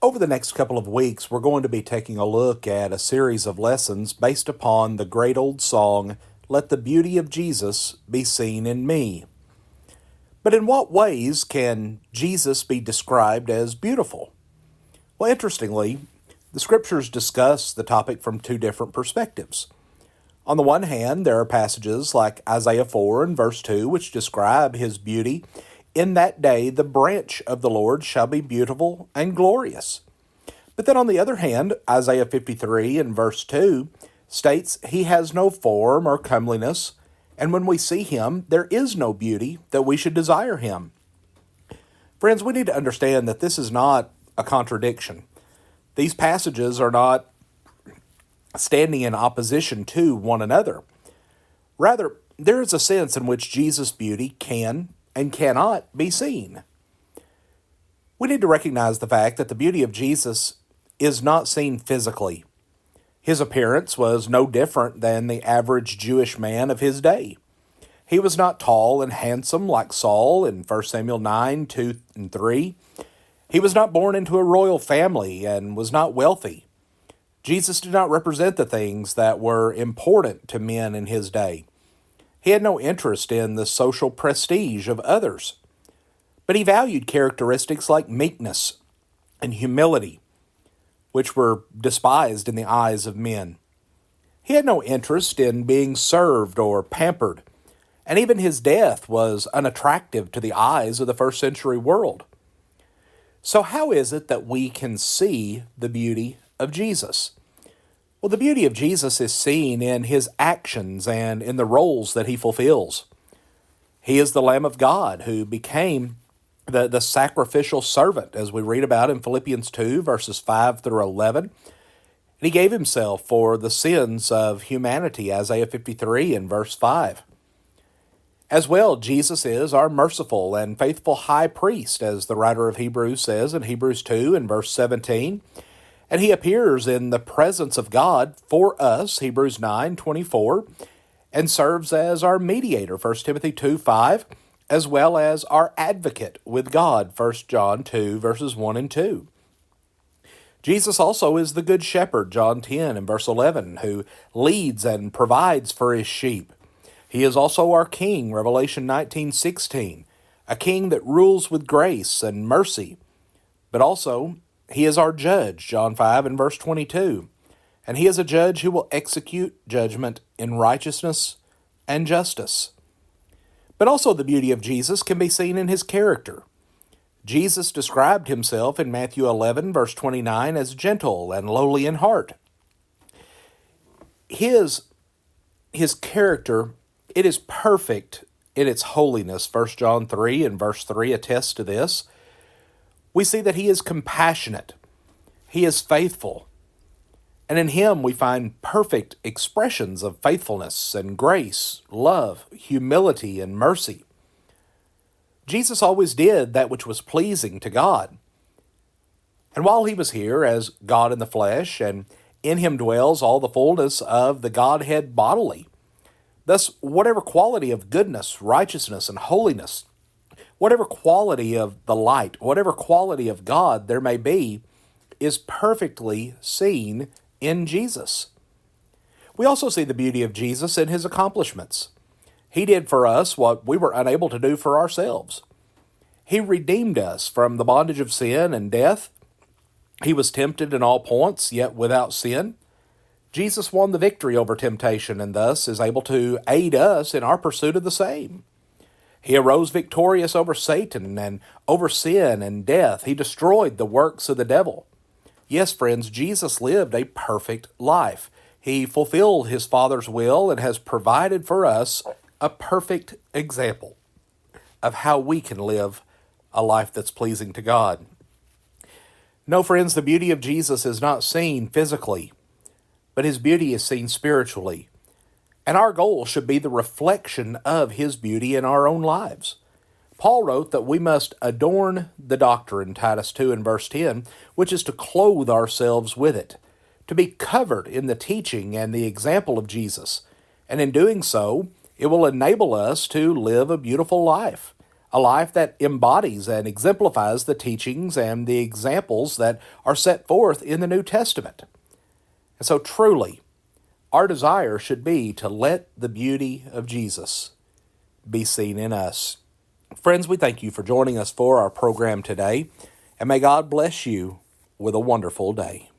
Over the next couple of weeks, we're going to be taking a look at a series of lessons based upon the great old song, Let the Beauty of Jesus Be Seen in Me. But in what ways can Jesus be described as beautiful? Well, interestingly, the scriptures discuss the topic from two different perspectives. On the one hand, there are passages like Isaiah 4 and verse 2, which describe his beauty. In that day, the branch of the Lord shall be beautiful and glorious. But then on the other hand, Isaiah 53 and verse 2 states, he has no form or comeliness, and when we see him, there is no beauty that we should desire him. Friends, we need to understand that this is not a contradiction. These passages are not standing in opposition to one another. Rather, there is a sense in which Jesus' beauty can and cannot be seen. We need to recognize the fact that the beauty of Jesus is not seen physically. His appearance was no different than the average Jewish man of his day. He was not tall and handsome like Saul in 1 Samuel 9, 2 and 3. He was not born into a royal family and was not wealthy. Jesus did not represent the things that were important to men in his day. He had no interest in the social prestige of others, but he valued characteristics like meekness and humility, which were despised in the eyes of men. He had no interest in being served or pampered, and even his death was unattractive to the eyes of the first century world. So how is it that we can see the beauty of Jesus? Well, the beauty of Jesus is seen in his actions and in the roles that he fulfills. He is the Lamb of God who became the sacrificial servant, as we read about in Philippians 2, verses 5 through 11. And he gave himself for the sins of humanity, Isaiah 53 and verse 5. As well, Jesus is our merciful and faithful high priest, as the writer of Hebrews says in Hebrews 2 and verse 17. And he appears in the presence of God for us, Hebrews 9:24, and serves as our mediator, 1 Timothy 2:5, as well as our advocate with God, 1 John 2, verses 1 and 2. Jesus also is the good shepherd, John 10 and verse 11, who leads and provides for his sheep. He is also our king, Revelation 19:16, a king that rules with grace and mercy. But also, he is our judge, John 5 and verse 22, and he is a judge who will execute judgment in righteousness and justice. But also the beauty of Jesus can be seen in his character. Jesus described himself in Matthew 11, verse 29, as gentle and lowly in heart. His character, it is perfect in its holiness. 1 John 3 and verse 3 attests to this. We see that he is compassionate. He is faithful. And in him we find perfect expressions of faithfulness and grace, love, humility, and mercy. Jesus always did that which was pleasing to God. And while he was here as God in the flesh, and in him dwells all the fullness of the Godhead bodily, thus whatever quality of goodness, righteousness, and holiness, whatever quality of the light, whatever quality of God there may be, is perfectly seen in Jesus. We also see the beauty of Jesus in his accomplishments. He did for us what we were unable to do for ourselves. He redeemed us from the bondage of sin and death. He was tempted in all points, yet without sin. Jesus won the victory over temptation and thus is able to aid us in our pursuit of the same. He arose victorious over Satan and over sin and death. He destroyed the works of the devil. Yes, friends, Jesus lived a perfect life. He fulfilled his Father's will and has provided for us a perfect example of how we can live a life that's pleasing to God. No, friends, the beauty of Jesus is not seen physically, but his beauty is seen spiritually. And our goal should be the reflection of his beauty in our own lives. Paul wrote that we must adorn the doctrine, Titus 2 and verse 10, which is to clothe ourselves with it, to be covered in the teaching and the example of Jesus. And in doing so, it will enable us to live a beautiful life, a life that embodies and exemplifies the teachings and the examples that are set forth in the New Testament. And so truly, our desire should be to let the beauty of Jesus be seen in us. Friends, we thank you for joining us for our program today, and may God bless you with a wonderful day.